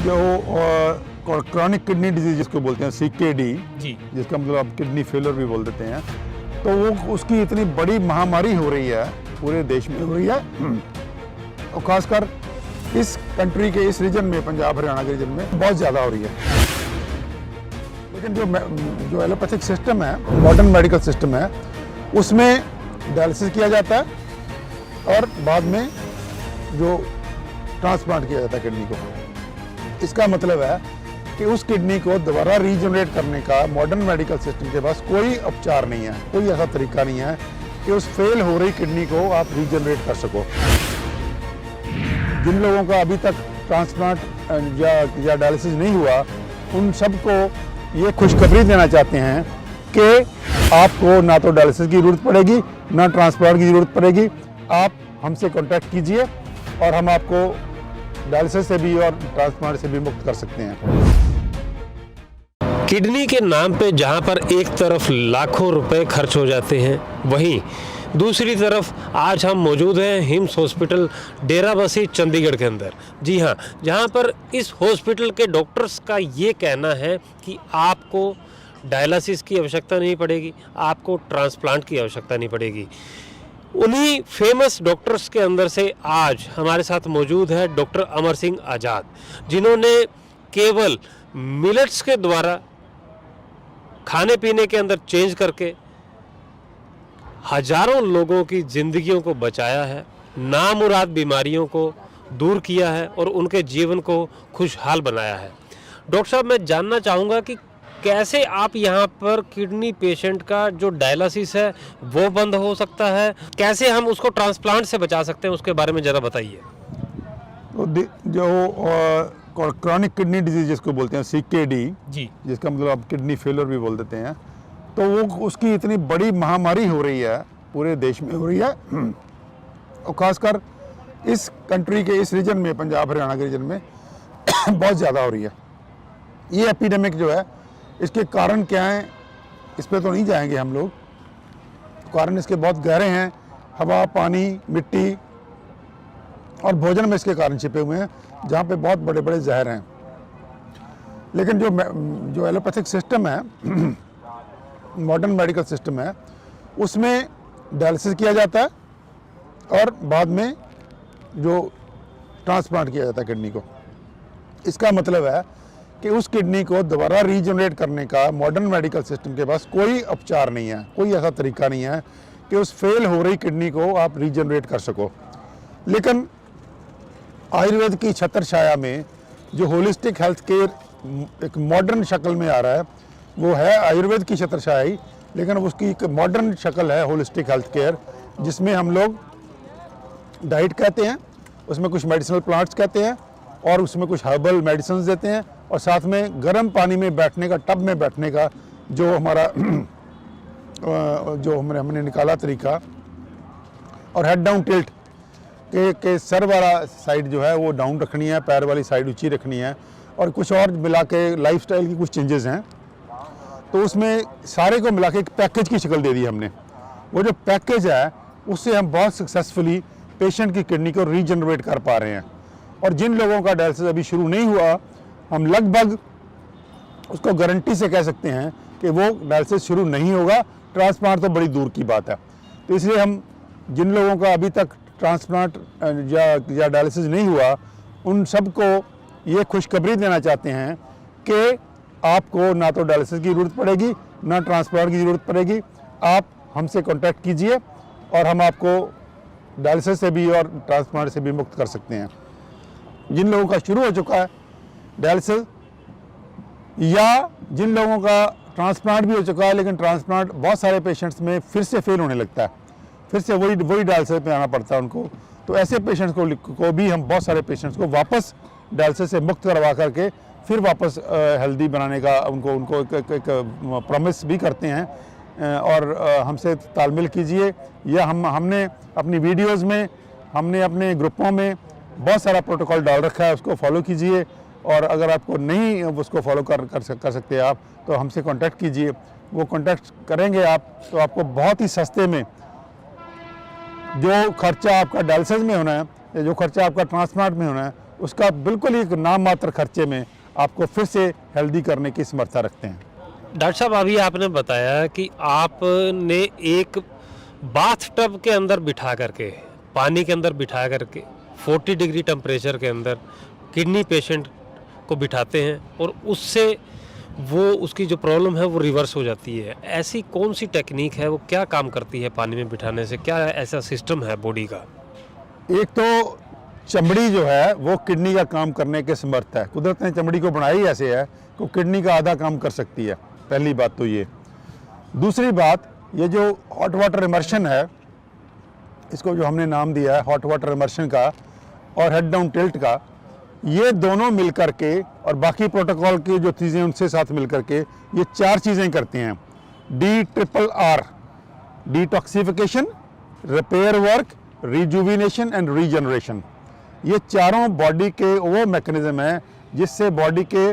जो chronic kidney disease जिसको बोलते हैं CKD जी। जिसका मतलब आप किडनी फेलियर भी बोल देते हैं, तो वो उसकी इतनी बड़ी महामारी हो रही है, पूरे देश में हो रही है और खासकर इस कंट्री के इस रीजन में, पंजाब हरियाणा के रीजन में बहुत ज़्यादा हो रही है। लेकिन जो एलोपैथिक सिस्टम है, मॉडर्न मेडिकल सिस्टम है, उसमें डायलिसिस किया जाता है और बाद में जो ट्रांसप्लांट किया जाता है किडनी को। इसका मतलब है कि उस किडनी को दोबारा रीजनरेट करने का मॉडर्न मेडिकल सिस्टम के पास कोई उपचार नहीं है, कोई ऐसा तरीका नहीं है कि उस फेल हो रही किडनी को आप रीजनरेट कर सको। जिन लोगों का अभी तक ट्रांसप्लांट या डायलिसिस नहीं हुआ, उन सबको ये खुशखबरी देना चाहते हैं कि आपको ना तो डायलिसिस की ज़रूरत पड़ेगी, ना ट्रांसप्लांट की ज़रूरत पड़ेगी। आप हमसे कांटेक्ट कीजिए और हम आपको डायलिसिस से भी और ट्रांसप्लांट से भी मुक्त कर सकते हैं। किडनी के नाम पे जहां पर एक तरफ लाखों रुपए खर्च हो जाते हैं, वहीं दूसरी तरफ आज हम मौजूद हैं हिम्स हॉस्पिटल डेराबस्सी चंडीगढ़ के अंदर। जी हाँ, जहां पर इस हॉस्पिटल के डॉक्टर्स का ये कहना है कि आपको डायलिसिस की आवश्यकता नहीं पड़ेगी, आपको ट्रांसप्लांट की आवश्यकता नहीं पड़ेगी। उन्हीं फेमस डॉक्टर्स के अंदर से आज हमारे साथ मौजूद है डॉक्टर अमर सिंह आज़ाद, जिन्होंने केवल मिलेट्स के द्वारा खाने पीने के अंदर चेंज करके हजारों लोगों की ज़िंदगियों को बचाया है, नामुराद बीमारियों को दूर किया है और उनके जीवन को खुशहाल बनाया है। डॉक्टर साहब, मैं जानना चाहूँगा कि कैसे आप यहाँ पर किडनी पेशेंट का जो डायलिसिस है वो बंद हो सकता है, कैसे हम उसको ट्रांसप्लांट से बचा सकते हैं, उसके बारे में ज़रा बताइए। तो जो क्रॉनिक किडनी डिजीज जिसको बोलते हैं CKD जी। जिसका मतलब आप किडनी फेलियर भी बोल देते हैं, तो वो उसकी इतनी बड़ी महामारी हो रही है, पूरे देश में हो रही है और ख़ासकर इस कंट्री के इस रीजन में, पंजाब हरियाणा के रीजन में बहुत ज़्यादा हो रही है। ये एपिडेमिक जो है, इसके कारण क्या हैं, इस पर तो नहीं जाएंगे हम लोग। कारण इसके बहुत गहरे हैं, हवा, पानी, मिट्टी और भोजन में इसके कारण छिपे हुए हैं, जहाँ पे बहुत बड़े बड़े जहर हैं। लेकिन जो एलोपैथिक सिस्टम है, मॉडर्न मेडिकल सिस्टम है, उसमें डायलिसिस किया जाता है और बाद में जो ट्रांसप्लांट किया जाता है किडनी को। इसका मतलब है कि उस किडनी को दोबारा रीजनरेट करने का मॉडर्न मेडिकल सिस्टम के पास कोई उपचार नहीं है, कोई ऐसा तरीका नहीं है कि उस फेल हो रही किडनी को आप रीजनरेट कर सको। लेकिन आयुर्वेद की छत्र छाया में जो होलिस्टिक हेल्थ केयर एक मॉडर्न शक्ल में आ रहा है, वो है आयुर्वेद की छत्र छाया ही, लेकिन उसकी एक मॉडर्न शक्ल है होलिस्टिक हेल्थ केयर, जिसमें हम लोग डाइट कहते हैं, उसमें कुछ मेडिसिनल प्लांट्स कहते हैं और उसमें कुछ हर्बल मेडिसिन देते हैं और साथ में गर्म पानी में बैठने का, टब में बैठने का जो हमारा जो हमने निकाला तरीका, और हेड डाउन टिल्ट के सर वाला साइड जो है वो डाउन रखनी है, पैर वाली साइड ऊंची रखनी है, और कुछ और मिला के लाइफस्टाइल की कुछ चेंजेस हैं। तो उसमें सारे को मिला के एक पैकेज की शक्ल दे दी हमने। वो जो पैकेज है उससे हम बहुत सक्सेसफुली पेशेंट की किडनी को रीजनरेट कर पा रहे हैं। और जिन लोगों का डायलिसिस अभी शुरू नहीं हुआ, हम लगभग उसको गारंटी से कह सकते हैं कि वो डायलिसिस शुरू नहीं होगा। ट्रांसप्लांट तो बड़ी दूर की बात है। तो इसलिए हम जिन लोगों का अभी तक ट्रांसप्लांट या डायलिसिस नहीं हुआ, उन सबको ये खुशखबरी देना चाहते हैं कि आपको ना तो डायलिसिस की ज़रूरत पड़ेगी, ना ट्रांसप्लांट की ज़रूरत पड़ेगी। आप हमसे कांटेक्ट कीजिए और हम आपको डायलिसिस से भी और ट्रांसप्लांट से भी मुक्त कर सकते हैं। जिन लोगों का शुरू हो चुका है डायलिसिस, या जिन लोगों का ट्रांसप्लांट भी हो चुका है, लेकिन ट्रांसप्लांट बहुत सारे पेशेंट्स में फिर से फेल होने लगता है, फिर से वही डायलिसिस पे आना पड़ता है उनको। तो ऐसे पेशेंट्स को भी हम बहुत सारे पेशेंट्स को वापस डायलिसिस से मुक्त करवा करके फिर वापस हेल्दी बनाने का उनको एक प्रॉमिस भी करते हैं। और हमसे तालमेल कीजिए, या हमने अपनी वीडियोस में, हमने अपने ग्रुपों में बहुत सारा प्रोटोकॉल डाल रखा है, उसको फॉलो कीजिए। और अगर आपको नहीं उसको फॉलो कर सकते आप, तो हमसे कांटेक्ट कीजिए। वो कांटेक्ट करेंगे आप, तो आपको बहुत ही सस्ते में जो खर्चा आपका डायलिसिस में होना है या जो खर्चा आपका ट्रांसप्लांट में होना है, उसका बिल्कुल ही नाम मात्र खर्चे में आपको फिर से हेल्दी करने की समर्था रखते हैं। डॉक्टर साहब, अभी आपने बताया कि आपने एक बाथ टब के अंदर बिठा करके, पानी के अंदर बिठा करके 40 डिग्री टेम्परेचर के अंदर किडनी पेशेंट को बिठाते हैं और उससे वो उसकी जो प्रॉब्लम है वो रिवर्स हो जाती है। ऐसी कौन सी टेक्निक है, वो क्या काम करती है पानी में बिठाने से, क्या ऐसा सिस्टम है बॉडी का? एक तो चमड़ी जो है वो किडनी का काम करने के समर्थ है। कुदरत ने चमड़ी को बनाई ऐसे है कि किडनी का आधा काम कर सकती है। पहली बात तो ये। दूसरी बात, ये जो हॉट वाटर इमर्शन है, इसको जो हमने नाम दिया है हॉट वाटर इमर्शन का और हेड डाउन टिल्ट का, ये दोनों मिलकर के और बाकी प्रोटोकॉल की जो चीज़ें उनसे साथ मिलकर के ये 4 चीज़ें करती हैं। DRRR, detoxification, repair work, rejuvenation and regeneration. ये चारों बॉडी के वो मैकेनिज्म हैं जिससे बॉडी के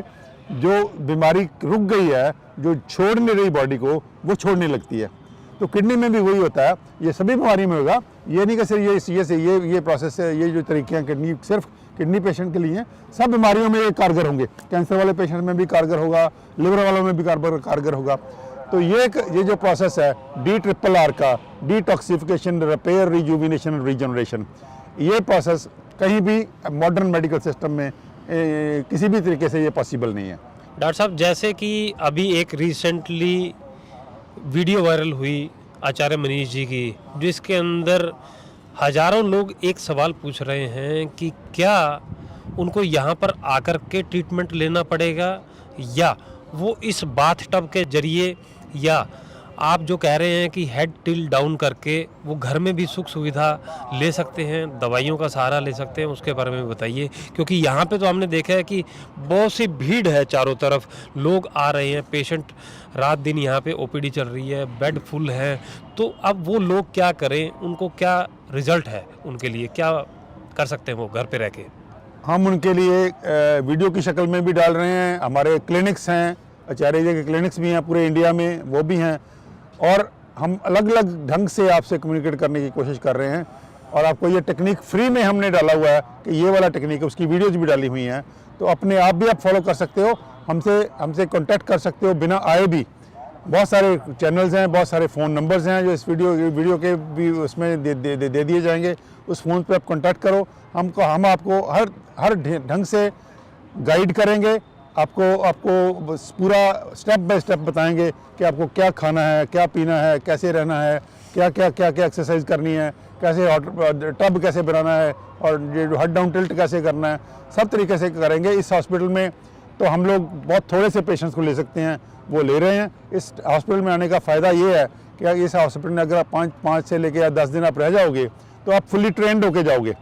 जो बीमारी रुक गई है, जो छोड़ नहीं रही बॉडी को, वो छोड़ने लगती है। तो किडनी में भी वही होता है, ये सभी बीमारी में होगा। ये नहीं कि सिर्फ ये प्रोसेस है, ये जो तरीके हैं किडनी सिर्फ किडनी पेशेंट के लिए हैं, सब बीमारियों में ये कारगर होंगे। कैंसर वाले पेशेंट में भी कारगर होगा, लिवर वालों में भी कारगर होगा। तो ये जो प्रोसेस है DRRR का, डिटॉक्सिफिकेशन, रिपेयर, रिजुविनेशन, रीजनरेशन, ये प्रोसेस कहीं भी मॉडर्न मेडिकल सिस्टम में किसी भी तरीके से ये पॉसिबल नहीं है। डॉक्टर साहब, जैसे कि अभी एक रिसेंटली वीडियो वायरल हुई आचार्य मनीष जी की, जिसके अंदर हजारों लोग एक सवाल पूछ रहे हैं कि क्या उनको यहाँ पर आकर के ट्रीटमेंट लेना पड़ेगा या वो इस बाथ टब के जरिए, या आप जो कह रहे हैं कि हेड टिल डाउन करके वो घर में भी सुख सुविधा ले सकते हैं, दवाइयों का सहारा ले सकते हैं, उसके बारे में बताइए। क्योंकि यहाँ पे तो हमने देखा है कि बहुत सी भीड़ है, चारों तरफ लोग आ रहे हैं, पेशेंट रात दिन यहाँ पे OPD चल रही है, बेड फुल है। तो अब वो लोग क्या करें, उनको क्या रिजल्ट है, उनके लिए क्या कर सकते हैं वो घर पे रह के? हम उनके लिए वीडियो की शक्ल में भी डाल रहे हैं। हमारे क्लिनिक्स हैं, आचार्य जी के क्लिनिक्स भी हैं पूरे इंडिया में, वो भी हैं, और हम अलग अलग ढंग से आपसे कम्युनिकेट करने की कोशिश कर रहे हैं। और आपको ये टेक्निक फ्री में हमने डाला हुआ है कि ये वाला टेक्निक है, उसकी वीडियोज़ भी डाली हुई हैं, तो अपने आप भी आप फॉलो कर सकते हो, हमसे कांटेक्ट कर सकते हो बिना आए भी। बहुत सारे चैनल्स हैं, बहुत सारे फ़ोन नंबर्स हैं जो इस वीडियो के भी उसमें दे दिए जाएंगे। उस फ़ोन पे आप कांटेक्ट करो, हम आपको हर ढंग से गाइड करेंगे, आपको पूरा स्टेप बाय स्टेप बताएंगे कि आपको क्या खाना है, क्या पीना है, कैसे रहना है, क्या एक्सरसाइज करनी है, कैसे टब कैसे बनाना है, और ये जो हेड डाउन टिल्ट कैसे करना है, सब तरीके से करेंगे। इस हॉस्पिटल में तो हम लोग बहुत थोड़े से पेशेंट्स को ले सकते हैं, वो ले रहे हैं। इस हॉस्पिटल में आने का फ़ायदा ये है कि इस हॉस्पिटल में अगर आप 5 से लेकर 10 दिन आप रह जाओगे तो आप फुली ट्रेंड होके जाओगे।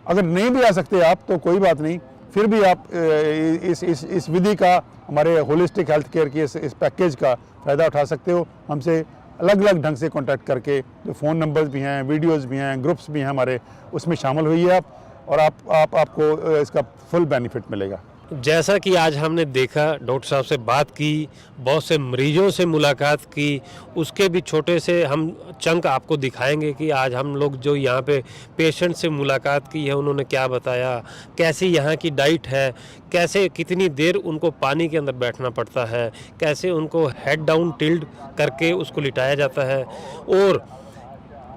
अगर नहीं भी आ सकते आप तो कोई बात नहीं, फिर भी आप इस विधि का, हमारे होलिस्टिक हेल्थ केयर की इस पैकेज का फ़ायदा उठा सकते हो। हमसे अलग अलग ढंग से कांटेक्ट करके, जो फ़ोन नंबर्स भी हैं, वीडियोज़ भी हैं, ग्रुप्स भी हैं हमारे, उसमें शामिल हुई है आप, और आपको इसका फुल बेनिफिट मिलेगा। जैसा कि आज हमने देखा, डॉक्टर साहब से बात की, बहुत से मरीजों से मुलाकात की, उसके भी छोटे से हम चंक आपको दिखाएंगे कि आज हम लोग जो यहाँ पे पेशेंट से मुलाकात की है, उन्होंने क्या बताया, कैसी यहाँ की डाइट है, कैसे कितनी देर उनको पानी के अंदर बैठना पड़ता है, कैसे उनको हेड डाउन टिल्ट करके उसको लिटाया जाता है, और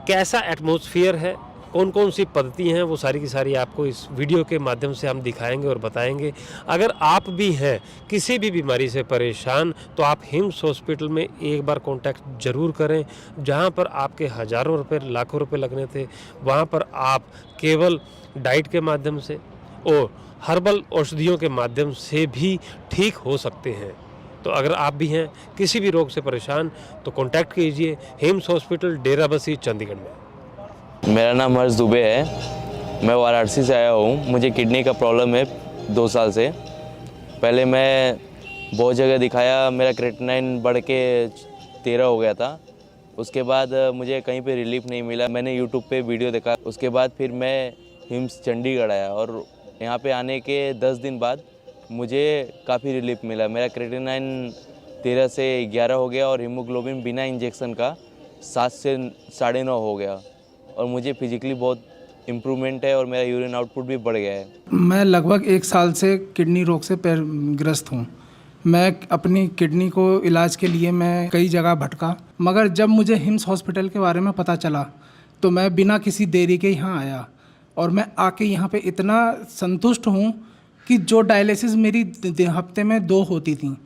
कैसा एटमॉस्फेयर है, कौन कौन सी पद्धति हैं, वो सारी की सारी आपको इस वीडियो के माध्यम से हम दिखाएंगे और बताएंगे। अगर आप भी हैं किसी भी बीमारी से परेशान, तो आप हिम्स हॉस्पिटल में एक बार कांटेक्ट ज़रूर करें। जहां पर आपके हज़ारों रुपए, लाखों रुपए लगने थे, वहां पर आप केवल डाइट के माध्यम से और हर्बल औषधियों के माध्यम से भी ठीक हो सकते हैं। तो अगर आप भी हैं किसी भी रोग से परेशान, तो कांटेक्ट कीजिए हिम्स हॉस्पिटल, डेराबस्सी, चंडीगढ़ में। मेरा नाम हर्ष दुबे है, मैं वाराणसी से आया हूँ। मुझे किडनी का प्रॉब्लम है 2 साल से। पहले मैं बहुत जगह दिखाया, मेरा क्रेटिनाइन बढ़ के 13 हो गया था। उसके बाद मुझे कहीं पे रिलीफ नहीं मिला। मैंने यूट्यूब पे वीडियो देखा, उसके बाद फिर मैं हिम्स चंडीगढ़ आया, और यहाँ पे आने के 10 दिन बाद मुझे काफ़ी रिलीफ मिला। मेरा क्रेटिनाइन 13 से 11 हो गया, और हीमोग्लोबिन बिना इंजेक्शन का 7 से 9.5 हो गया, और मुझे फिजिकली बहुत इम्प्रूवमेंट है और मेरा यूरिन आउटपुट भी बढ़ गया है। मैं लगभग 1 साल से किडनी रोग से ग्रस्त हूँ। मैं अपनी किडनी को इलाज के लिए मैं कई जगह भटका, मगर जब मुझे हिम्स हॉस्पिटल के बारे में पता चला तो मैं बिना किसी देरी के यहाँ आया और मैं आके यहाँ पे इतना संतुष्ट हूँ कि जो डायलिसिस मेरी हफ्ते में 2 होती थी,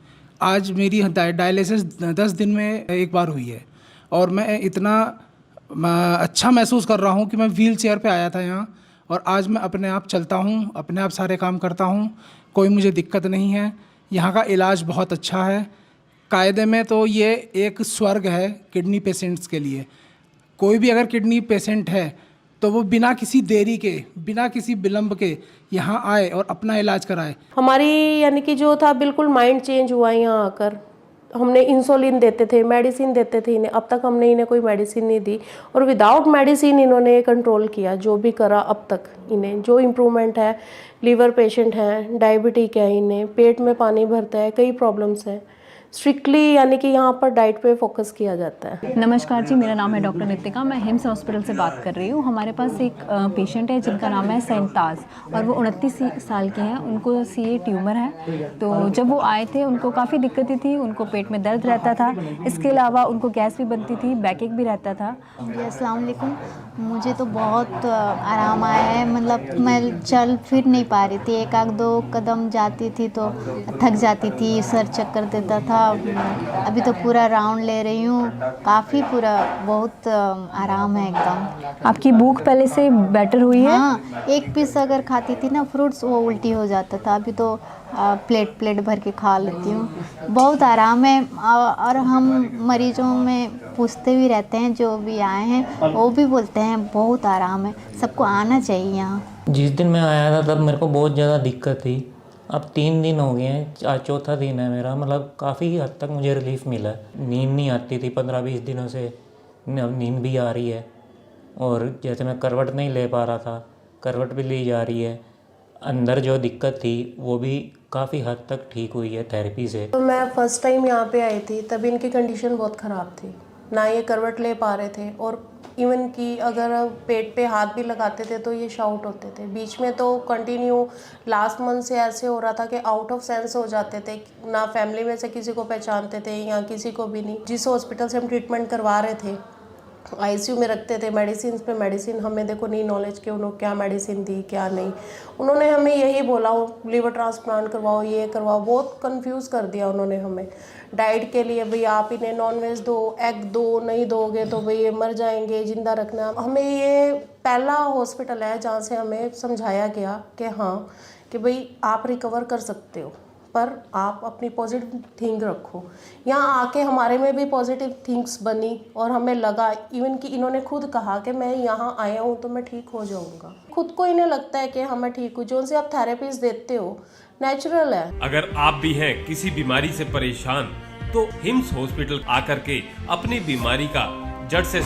आज मेरी डायलिसिस 10 दिन में 1 बार हुई है। और मैं इतना अच्छा महसूस कर रहा हूँ कि मैं व्हील चेयर पर आया था यहाँ और आज मैं अपने आप चलता हूँ, अपने आप सारे काम करता हूँ, कोई मुझे दिक्कत नहीं है। यहाँ का इलाज बहुत अच्छा है। कायदे में तो ये एक स्वर्ग है किडनी पेशेंट्स के लिए। कोई भी अगर किडनी पेशेंट है तो वो बिना किसी देरी के, बिना किसी विलंब के यहाँ आए और अपना इलाज कराए। हमारी यानी कि जो था बिल्कुल माइंड चेंज हुआ यहाँ आकर। हमने इंसुलिन देते थे, मेडिसिन देते थे इन्हें, अब तक हमने इन्हें कोई मेडिसिन नहीं दी और विदाउट मेडिसिन इन्होंने कंट्रोल किया। जो भी करा अब तक इन्हें जो इम्प्रूवमेंट है, लीवर पेशेंट हैं, डायबिटिक है, इन्हें पेट में पानी भरता है, कई प्रॉब्लम्स हैं। स्ट्रिक्टली यानी कि यहाँ पर डाइट पे फोकस किया जाता है। नमस्कार जी, मेरा नाम है डॉक्टर नितिका। मैं हिम्स हॉस्पिटल से बात कर रही हूँ। हमारे पास एक पेशेंट है जिनका नाम है सैंताज और वो 29 साल के हैं। उनको CA ट्यूमर है। तो जब वो आए थे उनको काफ़ी दिक्कतें थी। उनको पेट में दर्द रहता था, इसके अलावा उनको गैस भी बनती थी, बैकएक भी रहता था। जी अस्सलाम वालेकुम। मुझे तो बहुत आराम आया है। मतलब मैं चल फिर नहीं पा रही थी, 1-2 कदम जाती थी तो थक जाती थी, सर चक्कर देता था। अभी तो पूरा राउंड ले रही हूँ, काफ़ी पूरा बहुत आराम है एकदम। आपकी भूख पहले से बेटर हुई है? हाँ, 1 पीस अगर खाती थी ना फ्रूट्स, वो उल्टी हो जाता था। अभी तो प्लेट भर के खा लेती हूँ। बहुत आराम है। और हम मरीजों में पूछते भी रहते हैं, जो भी आए हैं वो भी बोलते हैं बहुत आराम है, सबको आना चाहिए यहाँ। जिस दिन मैं आया था तब मेरे को बहुत ज़्यादा दिक्कत थी। अब 3 दिन हो गए हैं, आज चौथा दिन है मेरा। मतलब काफ़ी हद तक मुझे रिलीफ मिला है। नींद नहीं आती थी 15-20 दिनों से, अब नींद भी आ रही है। और जैसे मैं करवट नहीं ले पा रहा था, करवट भी ली जा रही है। अंदर जो दिक्कत थी वो भी काफ़ी हद तक ठीक हुई है थेरेपी से। तो मैं फर्स्ट टाइम यहाँ पे आई थी तब इनकी कंडीशन बहुत ख़राब थी, ना ये करवट ले पा रहे थे और इवन कि अगर पेट पे हाथ भी लगाते थे तो ये शाउट होते थे। बीच में तो कंटिन्यू लास्ट मंथ से ऐसे हो रहा था कि आउट ऑफ सेंस हो जाते थे, ना फैमिली में से किसी को पहचानते थे या किसी को भी नहीं। जिस हॉस्पिटल से हम ट्रीटमेंट करवा रहे थे ICU में रखते थे, मेडिसिन पे मेडिसिन, हमें देखो नहीं नॉलेज कि उन्होंने क्या मेडिसिन दी क्या नहीं। उन्होंने हमें यही बोला लीवर ट्रांसप्लांट करवाओ, ये करवाओ, बहुत कंफ्यूज कर दिया उन्होंने हमें। डाइट के लिए भाई आप इन्हें नॉनवेज दो, एग दो, नहीं दोगे तो भाई ये मर जाएंगे, जिंदा रखना। हमें ये पहला हॉस्पिटल है जहाँ से हमें समझाया गया कि हाँ कि भाई आप रिकवर कर सकते हो, पर आप अपनी पॉजिटिव थिंक रखो। यहाँ आके हमारे में भी पॉजिटिव थिंक्स बनी और हमें लगा, इवन कि इन्होंने खुद कहा कि मैं यहाँ आया हूँ तो मैं ठीक हो जाऊँगा। खुद को इन्हें लगता है कि हाँ मैं ठीक हूँ। जो से आप थेरेपीज देते हो नेचुरल है। अगर आप भी हैं किसी बीमारी से परेशान तो हिम्स हॉस्पिटल आकर के अपनी बीमारी का जड़ से